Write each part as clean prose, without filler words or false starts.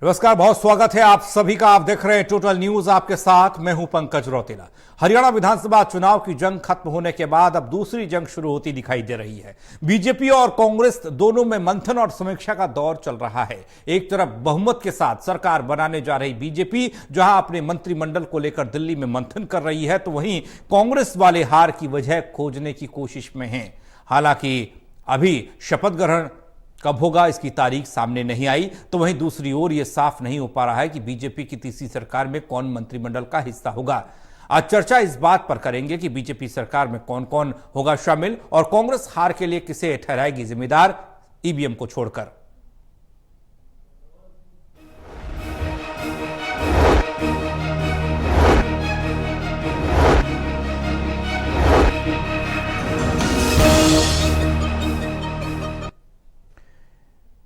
नमस्कार, बहुत स्वागत है आप सभी का। आप देख रहे हैं टोटल न्यूज, आपके साथ मैं हूं पंकज रौतेला। हरियाणा विधानसभा चुनाव की जंग खत्म होने के बाद अब दूसरी जंग शुरू होती दिखाई दे रही है। बीजेपी और कांग्रेस दोनों में मंथन और समीक्षा का दौर चल रहा है। एक तरफ बहुमत के साथ सरकार बनाने जा रही बीजेपी जहां अपने मंत्रिमंडल को लेकर दिल्ली में मंथन कर रही है, तो वहीं कांग्रेस वाले हार की वजह खोजने की कोशिश में हैं। हालांकि अभी शपथ ग्रहण कब होगा इसकी तारीख सामने नहीं आई, तो वहीं दूसरी ओर यह साफ नहीं हो पा रहा है कि बीजेपी की तीसरी सरकार में कौन मंत्रिमंडल का हिस्सा होगा। आज चर्चा इस बात पर करेंगे कि बीजेपी सरकार में कौन कौन होगा शामिल और कांग्रेस हार के लिए किसे ठहराएगी जिम्मेदार, ईवीएम को छोड़कर।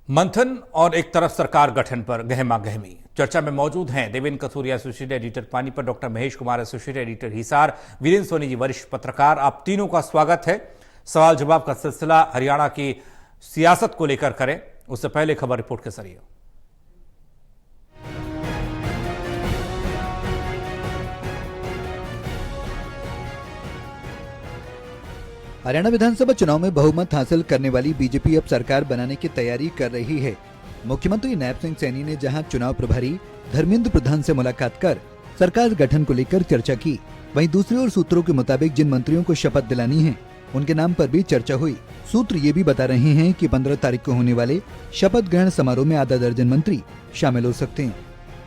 मंथन और एक तरफ सरकार गठन पर गहमा गहमी। चर्चा में मौजूद हैं Devendra Kathuria, associate editor Panipat, doctor Mahesh Kumar, associate editor Hisar, Virendra Soni ji, वरिष्ठ पत्रकार। आप तीनों का स्वागत है। सवाल जवाब का सिलसिला हरियाणा की सियासत को लेकर करें, उससे पहले खबर रिपोर्ट के जरिए। हरियाणा विधानसभा चुनाव में बहुमत हासिल करने वाली बीजेपी अब सरकार बनाने की तैयारी कर रही है। मुख्यमंत्री नायब सिंह सैनी ने जहां चुनाव प्रभारी धर्मेंद्र प्रधान से मुलाकात कर सरकार गठन को लेकर चर्चा की, वहीं दूसरी ओर सूत्रों के मुताबिक जिन मंत्रियों को शपथ दिलानी है उनके नाम पर भी चर्चा हुई। सूत्र ये भी बता रहे हैं कि 15 तारीख को होने वाले शपथ ग्रहण समारोह में आधा दर्जन मंत्री शामिल हो सकते हैं।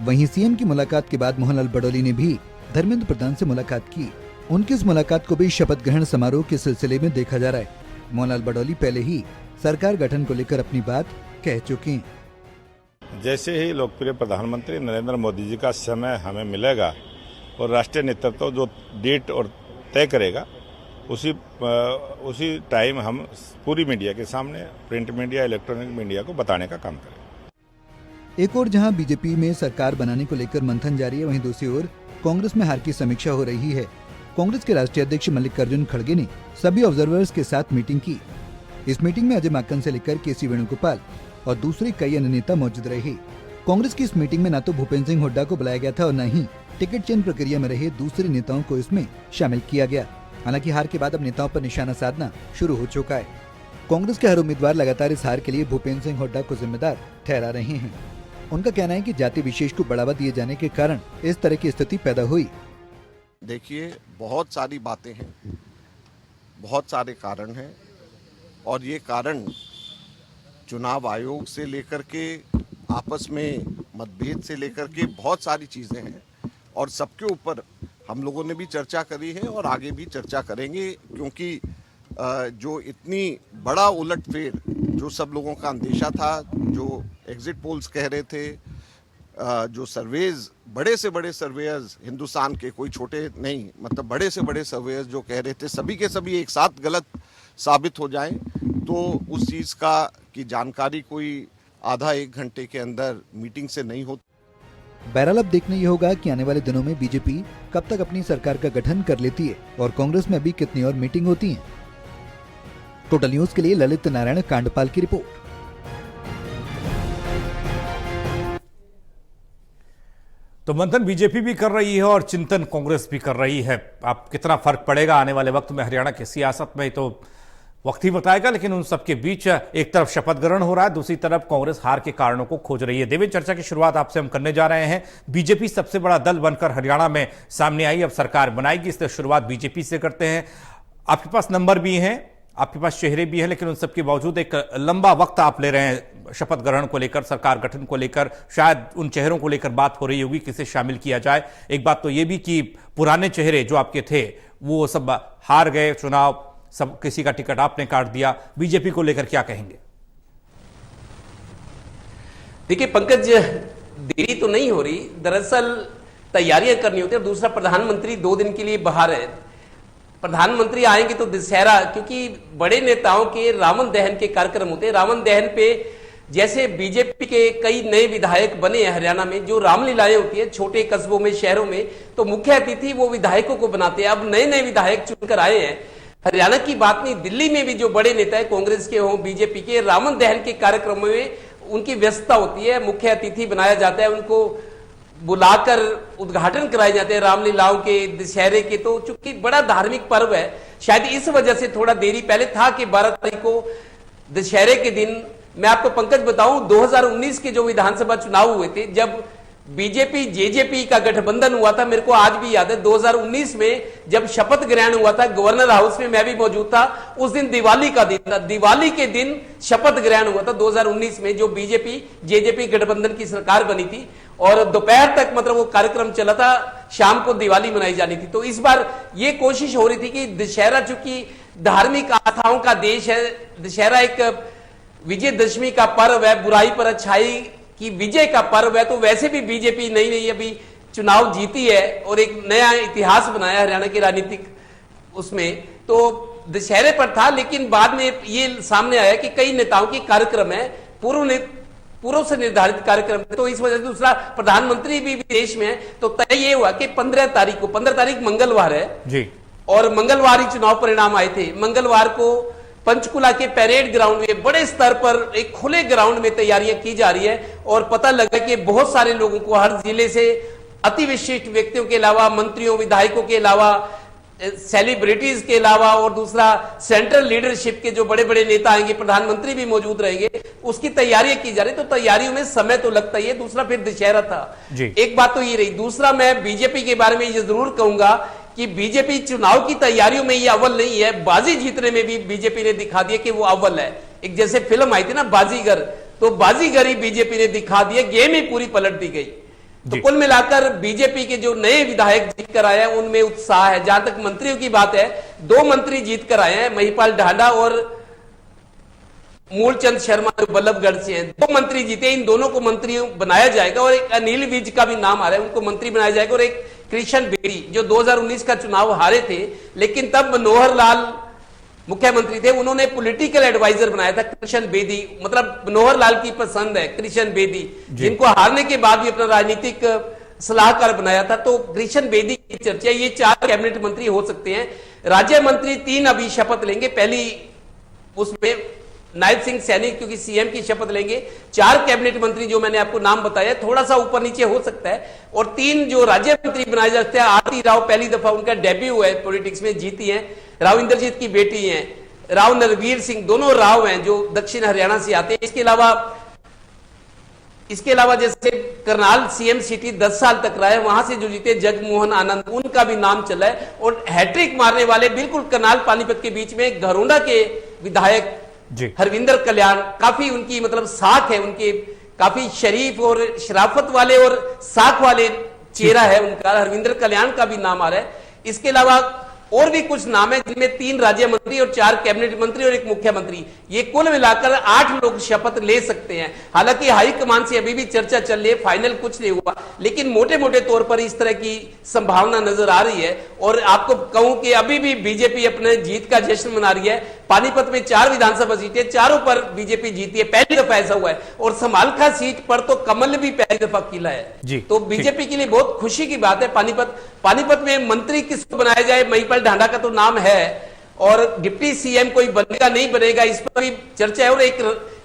वहीं सीएम की मुलाकात के बाद मोहनलाल बडोली ने भी धर्मेंद्र प्रधान से मुलाकात की। उनकी इस मुलाकात को भी शपथ ग्रहण समारोह के सिलसिले में देखा जा रहा है। मोहनलाल बडोली पहले ही सरकार गठन को लेकर अपनी बात कह चुके हैं। जैसे ही लोकप्रिय प्रधानमंत्री नरेंद्र मोदी जी का समय हमें मिलेगा और राष्ट्रीय नेतृत्व जो डेट और तय करेगा, उसी टाइम हम पूरी मीडिया के सामने, प्रिंट मीडिया, इलेक्ट्रॉनिक मीडिया को बताने का काम करेंगे। एक और जहां बीजेपी में सरकार बनाने को लेकर मंथन जारी है, वहीं दूसरी ओर कांग्रेस में हार की समीक्षा हो रही है। कांग्रेस के राष्ट्रीय अध्यक्ष मल्लिकार्जुन खड़गे ने सभी ऑब्जर्वर्स के साथ मीटिंग की। इस मीटिंग में अजय माकन से लेकर केसी वेणुगोपाल और दूसरे कई अन्य नेता मौजूद रहे। कांग्रेस की इस मीटिंग में न तो भूपेंद्र सिंह हुड्डा को बुलाया गया था और न ही टिकट चयन प्रक्रिया में रहे दूसरे नेताओं को इसमें शामिल किया गया। हालांकि हार के बाद अब नेताओं पर निशाना साधना शुरू हो चुका है। कांग्रेस के हर उम्मीदवार लगातार इस हार के लिए भूपेंद्र सिंह हुड्डा को जिम्मेदार ठहरा रहे हैं। उनका कहना है कि जाति विशेष को बढ़ावा दिए जाने के कारण इस तरह की स्थिति पैदा हुई। देखिए, बहुत सारी बातें हैं, बहुत सारे कारण हैं और ये कारण चुनाव आयोग से लेकर के आपस में मतभेद से लेकर के बहुत सारी चीज़ें हैं और सबके ऊपर हम लोगों ने भी चर्चा करी है और आगे भी चर्चा करेंगे, क्योंकि जो इतनी बड़ा उलटफेर जो सब लोगों का अंदेशा था, जो एग्जिट पोल्स कह रहे थे, जो सर्वेज, बड़े से बड़े सर्वेयर्स हिंदुस्तान के, कोई छोटे नहीं, मतलब बड़े से बड़े सर्वेयर्स जो कह रहे थे, सभी के सभी एक साथ गलत साबित हो जाएं, तो उस चीज़ का की जानकारी कोई आधा एक घंटे के अंदर मीटिंग से नहीं होती। बहरहाल अब देखना ये होगा कि आने वाले दिनों में बीजेपी कब तक अपनी सरकार का गठन कर लेती है और कांग्रेस में अभी कितनी और मीटिंग होती है। टोटल न्यूज के लिए ललित नारायण कांडपाल की रिपोर्ट। तो मंथन बीजेपी भी कर रही है और चिंतन कांग्रेस भी कर रही है। अब कितना फर्क पड़ेगा आने वाले वक्त में हरियाणा की सियासत में, तो वक्त ही बताएगा। लेकिन उन सबके बीच एक तरफ शपथ ग्रहण हो रहा है, दूसरी तरफ कांग्रेस हार के कारणों को खोज रही है। देवेंद्र, चर्चा की शुरुआत आपसे हम करने जा रहे हैं। बीजेपी सबसे बड़ा दल बनकर हरियाणा में सामने आई, अब सरकार बनाएगी, इसलिए शुरुआत बीजेपी से करते हैं। आपके पास नंबर भी हैं, आपके पास चेहरे भी हैं, लेकिन उन सबके बावजूद एक लंबा वक्त आप ले रहे हैं शपथ ग्रहण को लेकर, सरकार गठन को लेकर। शायद उन चेहरों को लेकर बात हो रही होगी, किसे शामिल किया जाए। एक बात तो यह भी कि पुराने चेहरे जो आपके थे वो सब हार गए चुनाव, सब किसी का टिकट आपने काट दिया। बीजेपी को लेकर क्या कहेंगे? देखिए पंकज, देरी तो नहीं हो रही, दरअसल तैयारियां करनी होती है। और दूसरा, प्रधानमंत्री 2 दिन के लिए बाहर है। प्रधानमंत्री आएंगे तो दशहरा, क्योंकि बड़े नेताओं के रावण दहन के कार्यक्रम होते हैं। रावण दहन पे जैसे बीजेपी के कई नए विधायक बने हैं हरियाणा में, जो रामलीलाएं होती है छोटे कस्बों में, शहरों में, तो मुख्य अतिथि वो विधायकों को बनाते हैं। अब नए नए विधायक चुनकर आए हैं। हरियाणा की बात नहीं, दिल्ली में भी जो बड़े नेता है कांग्रेस के हों, बीजेपी के, रावण दहन के कार्यक्रमों में उनकी व्यस्तता होती है, मुख्य अतिथि बनाया जाता है, उनको बुलाकर उद्घाटन कराए जाते हैं रामलीलाओं के, दशहरे के। तो चूंकि बड़ा धार्मिक पर्व है, शायद इस वजह से थोड़ा देरी पहले था कि 12 तारीख को दशहरे के दिन, मैं आपको पंकज बताऊं 2019 के जो विधानसभा चुनाव हुए थे, जब बीजेपी जेजेपी का गठबंधन हुआ था, मेरे को आज भी याद है 2019 में जब शपथ ग्रहण हुआ था गवर्नर हाउस में, मैं भी मौजूद था। उस दिन दिवाली का दिन था, दिवाली के दिन शपथ ग्रहण हुआ था 2019 में, जो बीजेपी जेजेपी गठबंधन की सरकार बनी थी, और दोपहर तक मतलब वो कार्यक्रम चला था, शाम को दिवाली मनाई जानी थी। तो इस बार ये कोशिश हो रही थी कि दशहरा चूंकि धार्मिक आस्थाओं का देश है, दशहरा एक विजयदशमी का पर्व है, बुराई पर अच्छाई की विजय का पर्व है, तो वैसे भी बीजेपी नई नई अभी चुनाव जीती है और एक नया इतिहास बनाया हरियाणा के राजनीतिक उसमें, तो दशहरे पर था। लेकिन बाद में ये सामने आया कि कई नेताओं की कार्यक्रम है, पूर्व से निर्धारित कार्यक्रम, तो इस वजह से दूसरा प्रधानमंत्री भी विदेश में है। तो तय ये हुआ कि 15 तारीख मंगलवार है जी, और मंगलवार ही चुनाव परिणाम आए थे। मंगलवार को पंचकुला के परेड ग्राउंड में बड़े स्तर पर एक खुले ग्राउंड में तैयारियां की जा रही है, और पता लगा कि बहुत सारे लोगों को हर जिले से अति विशिष्ट व्यक्तियों के अलावा, मंत्रियों विधायकों के अलावा, सेलिब्रिटीज के अलावा, और दूसरा सेंट्रल लीडरशिप के जो बड़े बड़े नेता आएंगे, प्रधानमंत्री भी मौजूद रहेंगे, उसकी तैयारियां की जा रही। तो तैयारियों में समय तो लगता ही है। दूसरा फिर दशहरा था जी। एक बात तो ये रही। दूसरा मैं बीजेपी के बारे में ये जरूर कहूंगा कि बीजेपी चुनाव की तैयारियों में ये अव्वल नहीं है, बाजी जीतने में भी बीजेपी ने दिखा दिया कि वो अव्वल है। एक जैसे फिल्म आई थी ना बाजीगर, तो बाजीगर ही बीजेपी ने दिखा दिया, गेम ही पूरी पलट दी गई। तो कुल मिलाकर बीजेपी के जो नए विधायक जीत कर आए हैं उनमें उत्साह है। जहां तक मंत्रियों की बात है, 2 मंत्री जीत कर आए हैं, महिपाल ढांडा और मूलचंद शर्मा जो बल्लभगढ़ से हैं, 2 मंत्री जीते। इन दोनों को मंत्री बनाया जाएगा, और एक अनिल विज का भी नाम आ रहा है, उनको मंत्री बनाया जाएगा। और एक कृष्ण बेदी जो 2019 का चुनाव हारे थे, लेकिन तब मनोहर लाल मुख्यमंत्री थे, उन्होंने पॉलिटिकल एडवाइजर बनाया था कृष्ण बेदी, मतलब मनोहर लाल की पसंद है कृष्ण बेदी, जिनको हारने के बाद भी अपना राजनीतिक सलाहकार बनाया था। तो कृष्ण बेदी की चर्चा, ये 4 कैबिनेट मंत्री हो सकते हैं। राज्य मंत्री 3 अभी शपथ लेंगे, पहली उसमें नायब सिंह सैनी क्योंकि सीएम की शपथ लेंगे। 4 कैबिनेट मंत्री जो मैंने आपको नाम बताया, थोड़ा सा ऊपर नीचे हो सकता है, और 3 जो राज्य मंत्री बनाए जा सकते हैं। आरती राव पहली दफा उनका डेब्यू है पॉलिटिक्स में, जीती हैं, राव इंद्रजीत की बेटी हैं, राव नरवीर सिंह, दोनों राव हैं जो दक्षिण हरियाणा से आते हैं। इसके अलावा जैसे करनाल सीएम सिटी 10 साल तक रहा है, वहां से जो जीते जगमोहन आनंद, उनका भी नाम चला है। और हैट्रिक मारने वाले बिल्कुल करनाल पानीपत के बीच में घरोंडा के विधायक हरविंदर कल्याण, काफी उनकी मतलब साख है, उनके काफी शरीफ और शराफत वाले और साख वाले चेहरा है उनका, हरविंदर कल्याण का भी नाम आ रहा है। इसके अलावा और भी कुछ नाम है जिनमें 3 राज्य मंत्री और 4 कैबिनेट मंत्री और एक मुख्यमंत्री, ये कुल मिलाकर 8 लोग शपथ ले सकते हैं। हालांकि हाईकमान से अभी भी चर्चा चल रही है, फाइनल कुछ नहीं हुआ, लेकिन मोटे मोटे तौर पर इस तरह की संभावना नजर आ रही है। और आपको कहूं कि अभी भी बीजेपी अपने जीत का जश्न मना रही है। पानीपत में 4 विधानसभा सीटें, चारों पर बीजेपी जीती है, पहली दफा ऐसा हुआ है। और समालखा सीट पर तो कमल भी पहली दफा खिला है। तो बीजेपी के लिए बहुत खुशी की बात है। पानीपत में मंत्री किसको बनाया जाए, महिपाल ढांडा का तो नाम है, और डिप्टी सीएम कोई बनेगा नहीं बनेगा इस पर भी चर्चा है। और एक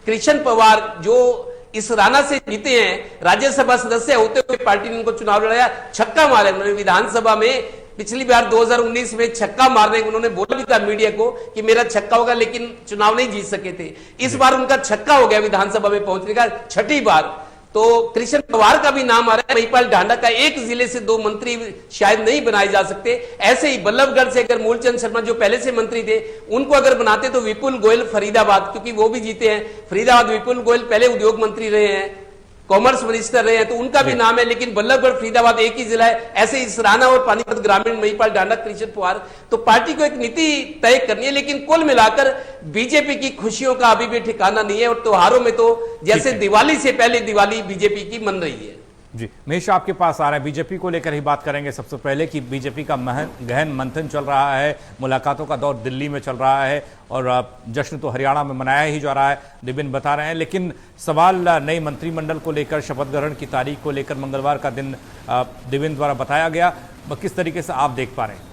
कृष्ण पवार जो इस राना से जीते हैं, राज्यसभा सदस्य होते हुए पार्टी ने उनको चुनाव लड़ाया, छक्का मारे उन्होंने विधानसभा में। पिछली बार 2019 में छक्का मारने उन्होंने बोला भी था मीडिया को कि मेरा छक्का होगा, लेकिन चुनाव नहीं जीत सके थे। इस बार उनका छक्का हो गया विधानसभा में पहुंचने का, 6ठी बार। तो कृष्ण पवार का भी नाम आ रहा है। महिपाल ढांडा का एक जिले से 2 मंत्री शायद नहीं बनाए जा सकते। ऐसे ही बल्लभगढ़ से अगर मूलचंद शर्मा जो पहले से मंत्री थे उनको अगर बनाते तो विपुल गोयल फरीदाबाद, क्योंकि वो भी जीते हैं फरीदाबाद, विपुल गोयल पहले उद्योग मंत्री रहे हैं, कॉमर्स मिनिस्टर रहे हैं, तो उनका भी नाम है। लेकिन बल्लभगढ़ फरीदाबाद एक ही जिला है। ऐसे ही सराना और पानीपत ग्रामीण, महिपाल ढांडा, कृष्ण पवार। तो पार्टी को एक नीति तय करनी है, लेकिन कुल मिलाकर बीजेपी की खुशियों का अभी भी ठिकाना नहीं है। और त्योहारों में तो जैसे दिवाली से पहले दिवाली बीजेपी की मन रही है। जी महेश, आपके पास आ रहा है, बीजेपी को लेकर ही बात करेंगे। सबसे पहले कि बीजेपी का गहन मंथन चल रहा है, मुलाकातों का दौर दिल्ली में चल रहा है, और जश्न तो हरियाणा में मनाया ही जा रहा है, दिव्यन बता रहे हैं। लेकिन सवाल नई मंत्रिमंडल को लेकर, शपथ ग्रहण की तारीख को लेकर मंगलवार का दिन दिव्यन द्वारा बताया गया, किस तरीके से आप देख पा रहे हैं?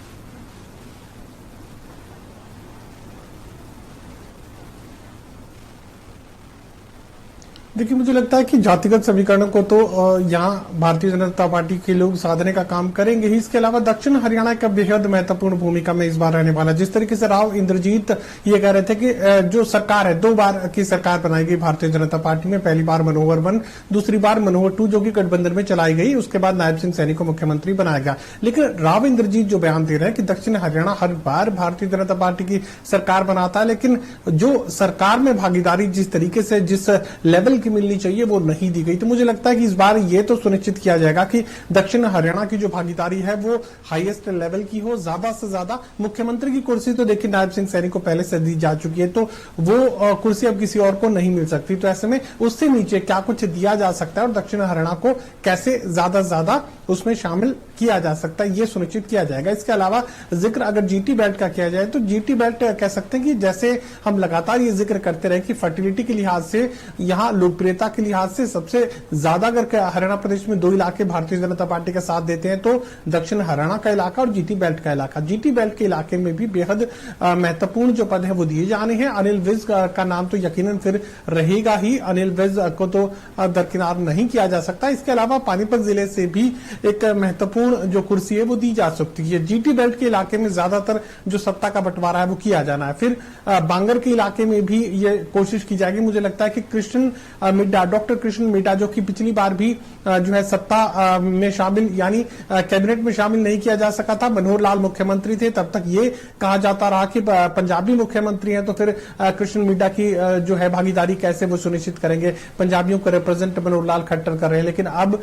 देखिए, मुझे लगता है कि जातिगत समीकरणों को तो यहाँ भारतीय जनता पार्टी के लोग साधने का काम करेंगे ही। इसके अलावा दक्षिण हरियाणा का बेहद महत्वपूर्ण भूमिका में इस बार रहने वाला। जिस तरीके से राव इंद्रजीत ये कह रहे थे कि जो सरकार है, 2 बार की सरकार बनाई गई भारतीय जनता पार्टी में, पहली बार मनोहर 1, दूसरी बार मनोहर 2 जो कि गठबंधन में चलाई गई, उसके बाद नायब सिंह सैनी को मुख्यमंत्री बनाया गया। लेकिन राव इंद्रजीत जो बयान दे रहे हैं कि दक्षिण हरियाणा हर बार भारतीय जनता पार्टी की सरकार बनाता है, लेकिन जो सरकार में भागीदारी जिस तरीके से, जिस लेवल की मिलनी चाहिए वो नहीं दी गई। तो मुझे लगता है कि इस बार ये तो सुनिश्चित किया जाएगा कि दक्षिण हरियाणा की जो भागीदारी है वो हाईएस्ट लेवल की हो, ज्यादा से ज्यादा। मुख्यमंत्री की कुर्सी तो देखिए नायब सिंह सैनी को पहले से दी जा चुकी है, तो वो कुर्सी अब किसी और को नहीं मिल सकती। तो ऐसे में उससे नीचे क्या कुछ दिया जा सकता है और दक्षिण हरियाणा को कैसे ज्यादा से ज्यादा उसमें शामिल किया जा सकता है, ये सुनिश्चित किया जाएगा। इसके अलावा जिक्र अगर जीटी बेल्ट का किया जाए तो जीटी बेल्ट कह सकते हैं कि जैसे हम लगातार ये जिक्र करते रहे कि फर्टिलिटी के लिहाज से, यहाँ लोकप्रियता के लिहाज से सबसे ज्यादा अगर हरियाणा प्रदेश में 2 इलाके भारतीय जनता पार्टी का साथ देते हैं तो दक्षिण हरियाणा का इलाका और जीटी बेल्ट का इलाका। जीटी बेल्ट के इलाके में भी बेहद महत्वपूर्ण जो पद है वो दिए जाने हैं। अनिल विज का नाम तो यकीनन फिर रहेगा ही, अनिल विज को तो दरकिनार नहीं किया जा सकता। इसके अलावा पानीपत जिले से भी एक महत्वपूर्ण जो कुर्सी है वो दी जा सकती है। जीटी बेल्ट के इलाके में ज्यादातर जो सत्ता का बंटवारा है वो किया जाना है। फिर बांगर के इलाके में भी ये कोशिश की जाएगी। मुझे लगता है कि कृष्ण मिड्डा, डॉक्टर कृष्ण मिड्डा, जो कि पिछली बार भी जो है सत्ता में शामिल यानी कैबिनेट में शामिल नहीं किया जा सका था, मनोहर लाल मुख्यमंत्री थे, तब तक ये कहा जाता रहा कि पंजाबी मुख्यमंत्री हैं तो फिर कृष्ण मिड्डा की जो है भागीदारी कैसे वो सुनिश्चित करेंगे। पंजाबियों को रिप्रेजेंट मनोहर लाल खट्टर कर रहे हैं, लेकिन अब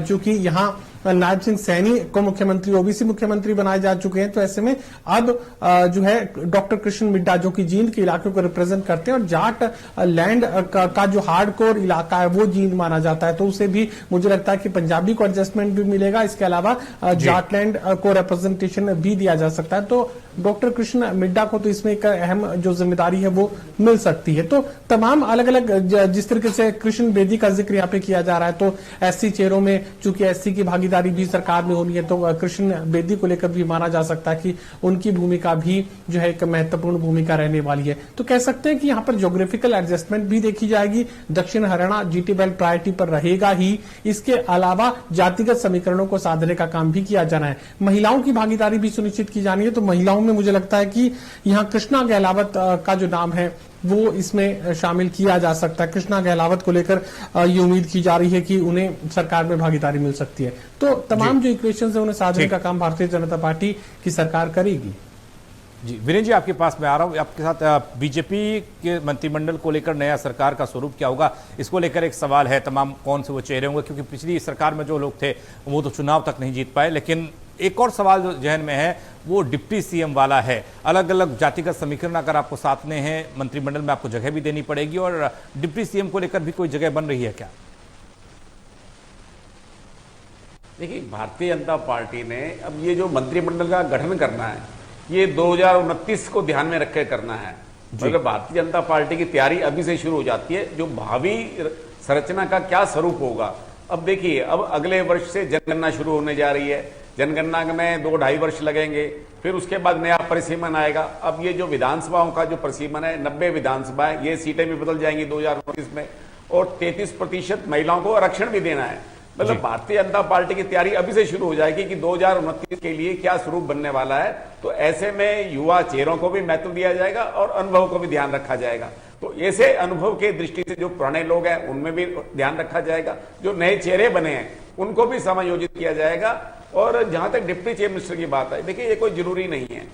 चूंकि यहाँ नायब सिंह सैनी को मुख्यमंत्री, ओबीसी मुख्यमंत्री बनाए जा चुके हैं, तो ऐसे में अब जो है डॉक्टर कृष्ण मिड्डा जो कि जींद के इलाके को रिप्रेजेंट करते हैं और जाट लैंड का जो हार्डकोर इलाका है वो जींद माना जाता है, तो उसे भी मुझे लगता है कि पंजाबी को एडजस्टमेंट भी मिलेगा। इसके अलावा जाटलैंड को रिप्रेजेंटेशन भी दिया जा सकता है, तो डॉक्टर कृष्ण मिड्डा को तो इसमें एक अहम जो जिम्मेदारी है वो मिल सकती है। तो तमाम अलग अलग जिस तरीके से कृष्ण बेदी का जिक्र यहाँ पे किया जा रहा है, तो एससी चेहरों में चूंकि एससी की भागीदारी भी सरकार में होनी है, तो कृष्ण बेदी को लेकर भी माना जा सकता है कि उनकी भूमिका भी जो है एक महत्वपूर्ण भूमिका रहने वाली है। तो कह सकते हैं कि यहाँ पर ज्योग्राफिकल एडजस्टमेंट भी देखी जाएगी। दक्षिण हरियाणा जीटी बेल्ट प्रायोरिटी पर रहेगा ही। इसके अलावा जातिगत समीकरणों को साधने का काम भी किया जाना है। महिलाओं की भागीदारी भी सुनिश्चित की जानी है, तो महिलाओं में मुझे लगता है कि यहाँ कृष्णा गहलावत का जो नाम है वो इसमें शामिल किया जा सकता है। कृष्णा गहलावत को लेकर ये उम्मीद की जा रही है कि उन्हें सरकार में भागीदारी मिल सकती है। तो तमाम जो इक्वेशंस है उन्हें साधने का काम भारतीय जनता पार्टी की सरकार करेगी। जी वीरेंद्र जी, आपके पास मैं आ रहा हूं। आपके साथ बीजेपी के मंत्रिमंडल को लेकर नया सरकार का स्वरूप क्या होगा, इसको लेकर एक सवाल है। तमाम कौन से वो चेहरे होंगे, क्योंकि पिछली सरकार में जो लोग थे वो तो चुनाव तक नहीं जीत पाए। लेकिन एक और सवाल जो जहन में है वो डिप्टी सीएम वाला है। अलग अलग जातिगत समीकरण अगर आपको साधने हैं, मंत्रिमंडल में आपको जगह भी देनी पड़ेगी, और डिप्टी सीएम को लेकर भी कोई जगह बन रही है क्या? देखिए, भारतीय जनता पार्टी ने अब ये जो मंत्रिमंडल का गठन करना है ये 2029 को ध्यान में रखकर करना है। मतलब भारतीय जनता पार्टी की तैयारी अभी से शुरू हो जाती है, जो भावी संरचना का क्या स्वरूप होगा। अब देखिए, अब अगले वर्ष से जनगणना शुरू होने जा रही है। जनगणना में 2-2.5 वर्ष लगेंगे, फिर उसके बाद नया परिसीमन आएगा। अब ये जो विधानसभाओं का जो परिसीमन है, 90 विधानसभाएं, ये सीटें भी बदल जाएंगी 2029 में, और 33% महिलाओं को आरक्षण भी देना है। मतलब भारतीय जनता पार्टी की तैयारी अभी से शुरू हो जाएगी कि 2029 के लिए क्या स्वरूप बनने वाला है। तो ऐसे में युवा चेहरों को भी महत्व दिया जाएगा और अनुभव को भी ध्यान रखा जाएगा। तो ऐसे अनुभव के दृष्टि से जो पुराने लोग हैं उनमें भी ध्यान रखा जाएगा, जो नए चेहरे बने हैं उनको भी समायोजित किया जाएगा। और जहां तक डिप्टी चीफ मिनिस्टर की बात है, देखिए ये कोई जरूरी नहीं है,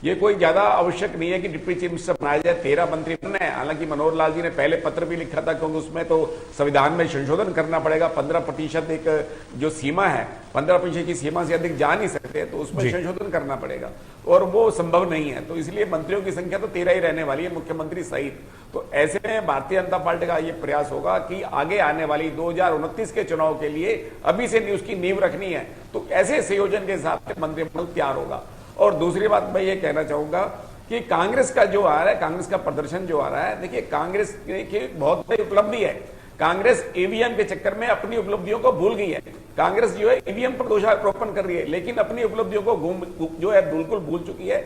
ये कोई ज्यादा आवश्यक नहीं है कि डिप्टी चीफ मिनिस्टर बनाया जाए। 13 मंत्री बने। हालांकि मनोहर लाल जी ने पहले पत्र भी लिखा था, क्योंकि उसमें तो संविधान में संशोधन करना पड़ेगा। 15% एक जो सीमा है, 15% की सीमा से अधिक जा नहीं सकते, तो उसमें संशोधन करना पड़ेगा और वो संभव नहीं है। तो इसलिए मंत्रियों की संख्या तो 13 ही रहने वाली है, मुख्यमंत्री सहित। तो ऐसे में भारतीय जनता पार्टी का ये प्रयास होगा कि आगे आने वाली 2029 के चुनाव के लिए अभी से उसकी नींव रखनी है। तो ऐसे संयोजन के हिसाब से मंत्रिमंडल तैयार होगा। और दूसरी बात मैं ये कहना चाहूंगा कि कांग्रेस का जो आ रहा है, कांग्रेस का प्रदर्शन जो आ रहा है, देखिए कांग्रेस की बहुत बड़ी उपलब्धि है। कांग्रेस ईवीएम के चक्कर में अपनी उपलब्धियों को भूल गई है। कांग्रेस जो है ईवीएम पर दोषारोपण कर रही है, लेकिन अपनी उपलब्धियों को जो है बिल्कुल भूल चुकी है।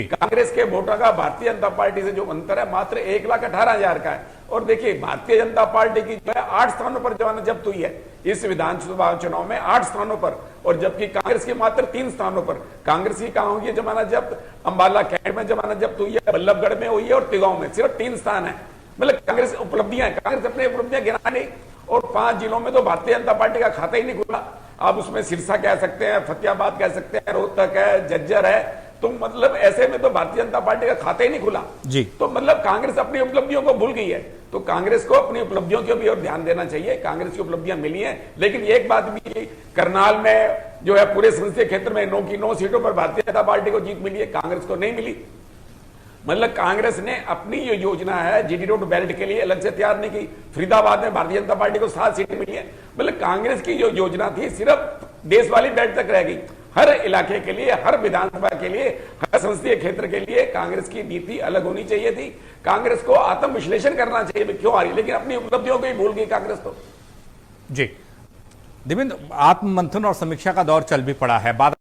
कांग्रेस के वोटों का भारतीय जनता पार्टी से जो अंतर है मात्र 1,18,000 का है। और देखिए भारतीय जनता पार्टी की जो है 8 स्थानों पर जमानत जब्त हुई है इस विधानसभा चुनाव में, 8 स्थानों पर, और जबकि कांग्रेस की मात्र 3 स्थानों पर। कांग्रेस की कहां हुई है जमानत जब्त? अंबाला कैंट में जमानत जब्त हुई है, बल्लभगढ़ में हुई है और तिगांव में, सिर्फ 3 स्थान है। मतलब कांग्रेस उपलब्धियां, कांग्रेस अपनी उपलब्धियां गिना नहीं, और 5 जिलों में तो भारतीय जनता पार्टी का खाता ही नहीं खुला। आप उसमें सिरसा कह सकते हैं, फतेहाबाद कह सकते हैं, रोहतक है, झज्जर है, तो मतलब ऐसे में तो भारतीय जनता पार्टी का खाता ही नहीं खुला जी। तो मतलब कांग्रेस अपनी उपलब्धियों को भूल गई है। तो कांग्रेस को अपनी उपलब्धियों की भी और ध्यान देना चाहिए। कांग्रेस की उपलब्धियां मिली हैं, लेकिन एक बात भी, करनाल में जो है पूरे संसदीय क्षेत्र में 9 की 9 सीटों पर भारतीय जनता पार्टी को जीत मिली है, कांग्रेस को नहीं मिली। मतलब कांग्रेस ने अपनी जो योजना है जीडी रोड बेल्ट के लिए अलग से तैयार नहीं की। फरीदाबाद में भारतीय जनता पार्टी को 7 सीटें मिली है। मतलब कांग्रेस की जो योजना थी सिर्फ देश वाली बेल्ट तक रह गई। हर इलाके के लिए, हर विधानसभा के लिए, हर संसदीय क्षेत्र के लिए कांग्रेस की नीति अलग होनी चाहिए थी। कांग्रेस को आत्म विश्लेषण करना चाहिए क्यों आ रही, लेकिन अपनी उपलब्धियों को ही भूल गई कांग्रेस तो। जी देवेंद्र, आत्ममंथन और समीक्षा का दौर चल भी पड़ा है। बाद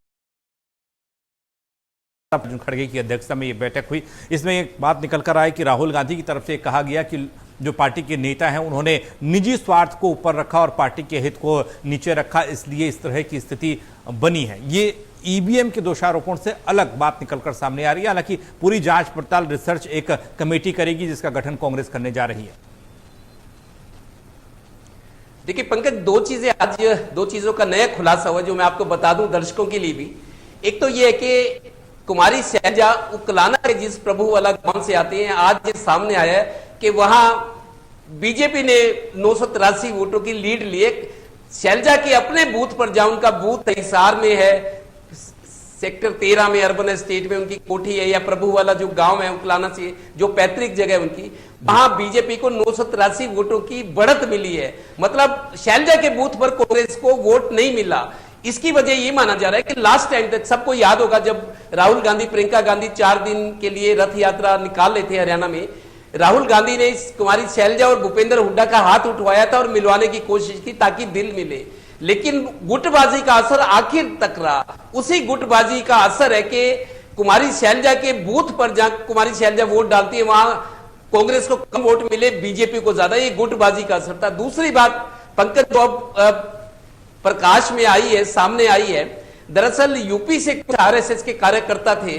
अर्जुन खड़गे की अध्यक्षता में यह बैठक हुई। इसमें एक बात निकल कर आई कि राहुल गांधी की तरफ से कहा गया कि जो पार्टी के नेता हैं उन्होंने निजी स्वार्थ को ऊपर रखा और पार्टी के हित को नीचे रखा, इसलिए इस तरह की स्थिति बनी है। ये ईवीएम के दोषारोपण से अलग बात निकलकर सामने आ रही है। हालांकि पूरी जांच पड़ताल रिसर्च एक कमेटी करेगी जिसका गठन कांग्रेस करने जा रही है। देखिए पंकज, दो चीजों का नया खुलासा हुआ जो मैं आपको बता दूं दर्शकों के लिए भी। एक तो यह है कि कुमारी शैलजा उकलाना के जिस प्रभु वाला गांव से आती हैं, आज ये सामने आया है कि वहां बीजेपी ने 983 वोटों की लीड लिए। शैलजा के अपने बूथ पर जहां उनका बूथ हिसार में है, सेक्टर 13 में, अर्बन एस्टेट में उनकी कोठी है, या प्रभु वाला जो गांव है उकलाना से जो पैतृक जगह है उनकी, वहां बीजेपी को 983 वोटों की बढ़त मिली है। मतलब शैलजा के बूथ पर कांग्रेस को वोट नहीं मिला। इसकी वजह ये माना जा रहा है कि लास्ट टाइम तक सबको याद होगा जब राहुल गांधी, प्रियंका गांधी 4 दिन के लिए रथ यात्रा निकाल रहे थे हरियाणा में, राहुल गांधी ने कुमारी शैलजा और भूपेंद्र हुड्डा का हाथ उठवाया था और मिलवाने की कोशिश की ताकि दिल मिले, लेकिन गुटबाजी का असर आखिर तक रहा। उसी गुटबाजी का असर है कि कुमारी शैलजा के बूथ पर जहां कुमारी शैलजा वोट डालती है वहां कांग्रेस को कम वोट मिले, बीजेपी को ज्यादा। ये गुटबाजी का असर था। दूसरी बात पंकज जो प्रकाश में आई है, सामने आई है, दरअसल यूपी से कुछ आरएसएस के कार्यकर्ता थे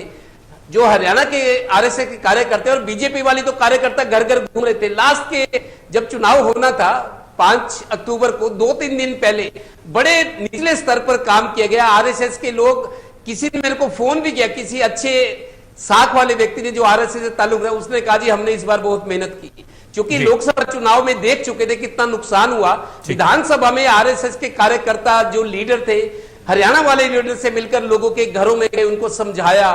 जो हरियाणा के आरएसएस के कार्यकर्ता, और बीजेपी वाली तो कार्यकर्ता घर घर घूम रहे थे। लास्ट के जब चुनाव होना था 5 अक्टूबर को, 2-3 दिन पहले बड़े निचले स्तर पर काम किया गया। आरएसएस के लोग, किसी ने मेरे को फोन भी किया, किसी अच्छे साख वाले व्यक्ति ने जो आरएसएस से ताल्लुक रहा, उसने कहा जी हमने इस बार बहुत मेहनत की, क्योंकि लोकसभा चुनाव में देख चुके थे कितना नुकसान हुआ। विधानसभा में आरएसएस के कार्यकर्ता जो लीडर थे, हरियाणा वाले लीडर से मिलकर लोगों के घरों में गए, उनको समझाया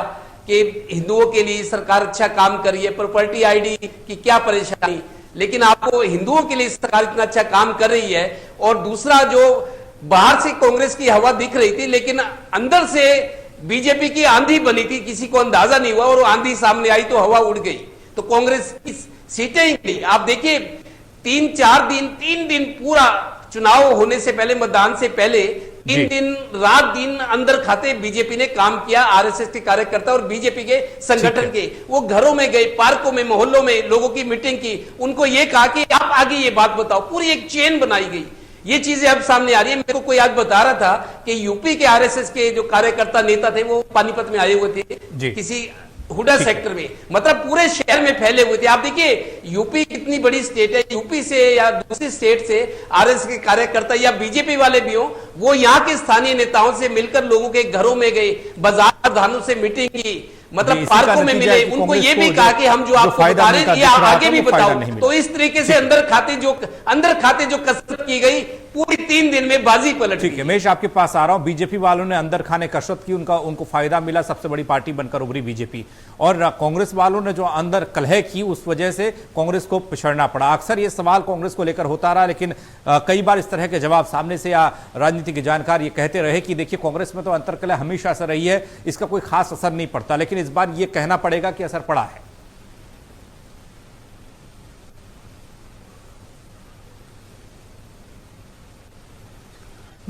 कि हिंदुओं के लिए सरकार अच्छा काम कर रही है, प्रॉपर्टी आईडी की क्या परेशानी, लेकिन आपको हिंदुओं के लिए सरकार इतना अच्छा काम कर रही है। और दूसरा, जो बाहर से कांग्रेस की हवा दिख रही थी लेकिन अंदर से बीजेपी की आंधी बनी थी, किसी को अंदाजा नहीं हुआ, और आंधी सामने आई तो हवा उड़ गई, तो कांग्रेस की सीटें ही नहीं। आप देखिए 3 दिन पूरा चुनाव होने से पहले, मतदान से पहले 3 दिन रात दिन अंदर खाते बीजेपी ने काम किया। आरएसएस के कार्यकर्ता और बीजेपी के संगठन के वो घरों में गए, पार्कों में, मोहल्लों में लोगों की मीटिंग की, उनको ये कहा कि आप आगे ये बात बताओ। पूरी एक चेन बनाई गई। ये चीजें अब सामने आ रही है। मेरे को कोई आज बता रहा था कि यूपी के आरएसएस के जो कार्यकर्ता नेता थे वो पानीपत में आए हुए थे, किसी हुडा सेक्टर में, मतलब पूरे शहर में फैले हुए थे। आप देखिए यूपी कितनी बड़ी स्टेट है, यूपी से या दूसरी स्टेट से आरएसएस के कार्यकर्ता या बीजेपी वाले भी हो, वो यहाँ के स्थानीय नेताओं से मिलकर लोगों के घरों में गए, बाजार धानों से मीटिंग की, मतलब पार्कों में मिले, उनको ये भी कहा कि हम जो आपको बता रहे हैं ये आगे भी बताओ। तो इस तरीके से अंदर खाते जो कसरत की गई, पूरी 3 दिन में बाजी पलट। ठीक है महेश, आपके पास आ रहा हूं। बीजेपी वालों ने अंदर खाने कसरत की, उनको फायदा मिला, सबसे बड़ी पार्टी बनकर उभरी बीजेपी, और कांग्रेस वालों ने जो अंदर कलह की उस वजह से कांग्रेस को पिछड़ना पड़ा। अक्सर ये सवाल कांग्रेस को लेकर होता रहा, लेकिन कई बार इस तरह के जवाब सामने से या राजनीतिक जानकार ये कहते रहे कि देखिए कांग्रेस में तो अंतर कलह हमेशा से रही है, इसका कोई खास असर नहीं पड़ता, लेकिन इस बार ये कहना पड़ेगा कि असर पड़ा है।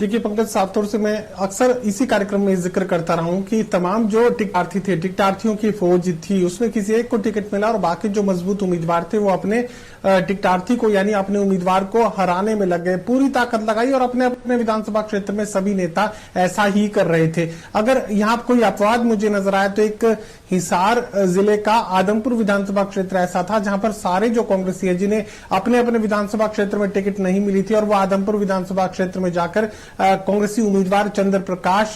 देखिए पंकज, साफ तौर से मैं अक्सर इसी कार्यक्रम में जिक्र करता रहा हूं कि तमाम जो टिकटार्थी थे, टिकटार्थियों की फौज थी, उसमें किसी एक को टिकट मिला और बाकी जो मजबूत उम्मीदवार थे वो अपने टिकटार्थी को यानी अपने उम्मीदवार को हराने में लग गए, पूरी ताकत लगाई और अपने अपने विधानसभा क्षेत्र में सभी नेता ऐसा ही कर रहे थे। अगर यहाँ कोई अपवाद मुझे नजर आया तो एक हिसार जिले का आदमपुर विधानसभा क्षेत्र ऐसा था जहां पर सारे जो कांग्रेसी है जिन्हें अपने अपने विधानसभा क्षेत्र में टिकट नहीं मिली थी और वो आदमपुर विधानसभा क्षेत्र में जाकर कांग्रेसी उम्मीदवार चंद्र प्रकाश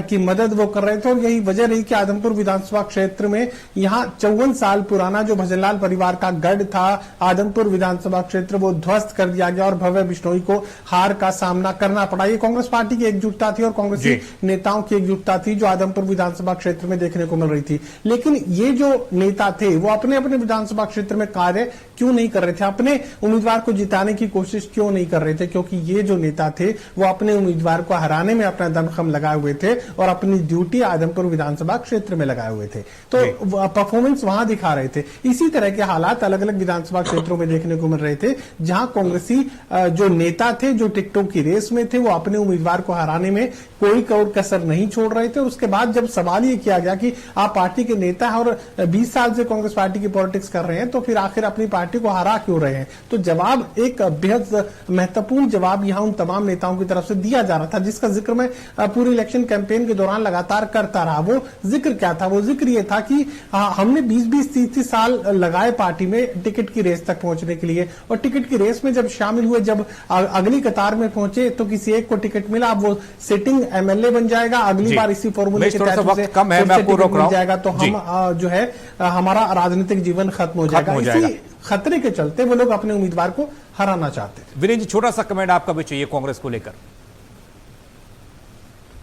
की मदद वो कर रहे थे। और यही वजह रही कि आदमपुर विधानसभा क्षेत्र में यहां 54 साल पुराना जो भजनलाल परिवार का गढ़ था आदमपुर विधानसभा क्षेत्र, वो ध्वस्त कर दिया गया और भव्य बिश्नोई को हार का सामना करना पड़ा। ये कांग्रेस पार्टी की एकजुटता थी और कांग्रेसी नेताओं की एकजुटता थी जो आदमपुर विधानसभा क्षेत्र में देखने को मिल रही थी। लेकिन ये जो नेता थे वो अपने अपने विधानसभा क्षेत्र में कार्य क्यों नहीं कर रहे थे, अपने उम्मीदवार को जिताने की कोशिश क्यों नहीं कर रहे थे? क्योंकि ये जो नेता थे वो अपने उम्मीदवार को हराने में अपना दमखम लगाए हुए थे और अपनी ड्यूटी आदमपुर विधानसभा क्षेत्र में लगाए हुए थे, तो परफॉर्मेंस वहां दिखा रहे थे। इसी तरह के हालात अलग अलग विधानसभा क्षेत्रों में देखने को मिल रहे थे जहां कांग्रेसी जो नेता थे जो टिकटों की रेस में थे वो अपने उम्मीदवार को हराने में कोई कौर कसर नहीं छोड़ रहे थे। उसके बाद जब सवाल ये किया गया कि आप पार्टी के नेता हैं और 20 साल से कांग्रेस पार्टी की पॉलिटिक्स कर रहे हैं तो फिर आखिर अपनी पार्टी को हरा क्यों रहे हैं, तो जवाब एक बेहद महत्वपूर्ण जवाब यहां उन तमाम नेताओं की तरफ से दिया जा रहा था जिसका जिक्र मैं पूरी इलेक्शन कैंपेन के दौरान लगातार करता रहा। वो जिक्र क्या था? वो जिक्र ये था कि हमने 20-20, 30-30 साल लगाए पार्टी में टिकट की रेस तक पहुंचने के लिए और टिकट की रेस में जब शामिल हुए, जब अगली कतार में पहुंचे तो किसी एक को टिकट मिला, अब वो सिटिंग एमएलए बन जाएगा, अगली बार इसी फॉर्मूले के तहत मिल जाएगा तो हम जो है हमारा राजनीतिक जीवन खत्म हो जाएगा। इसी खतरे के चलते वो लोग अपने उम्मीदवार को हराना चाहते थे। वीरेंद्र जी, छोटा सा कमेंट आपका भी चाहिए कांग्रेस को लेकर।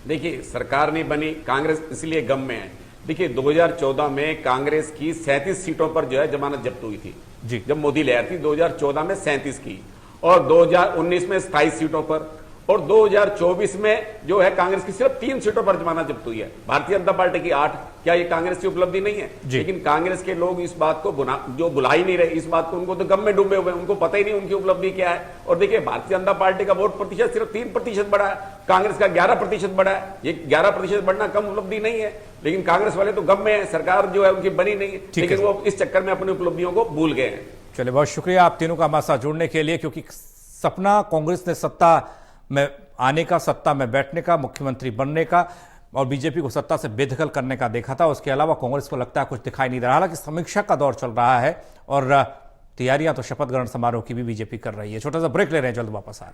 देखिए, सरकार नहीं बनी, कांग्रेस इसलिए गम में है। देखिए 2014 में कांग्रेस की 37 सीटों पर जो है जमानत जब्त हुई थी जी, जब मोदी ले आए थी 2014 में 37 की, और 2019 में 27 सीटों पर, और 2024 में जो है कांग्रेस की सिर्फ 3 सीटों पर जमानत जब्त हुई है, भारतीय जनता पार्टी की 8। क्या ये कांग्रेस की उपलब्धि नहीं है? लेकिन कांग्रेस के लोग इस बात को जो बुला ही नहीं रहे, इस बात को, उनको तो गम में डूबे हुए, उनको पता ही नहीं उनकी उपलब्धि क्या है। और देखिए भारतीय जनता पार्टी का वोट प्रतिशत सिर्फ 3% बढ़ा है, कांग्रेस का 11% बढ़ा है। ये 11% बढ़ना कम उपलब्धि नहीं है, लेकिन कांग्रेस वाले तो गम में है, सरकार जो है उनकी बनी नहीं है, लेकिन वो इस चक्कर में अपनी उपलब्धियों को भूल गए हैं। चलिए, बहुत शुक्रिया आप तीनों का हमारे साथ जुड़ने के लिए, क्योंकि सपना कांग्रेस ने सत्ता में आने का, सत्ता में बैठने का, मुख्यमंत्री बनने का और बीजेपी को सत्ता से बेदखल करने का देखा था। उसके अलावा कांग्रेस को लगता है कुछ दिखाई नहीं दे रहा। हालांकि समीक्षा का दौर चल रहा है और तैयारियां तो शपथ ग्रहण समारोह की भी बीजेपी कर रही है। छोटा सा ब्रेक ले रहे हैं, जल्द वापस आ रहे हैं।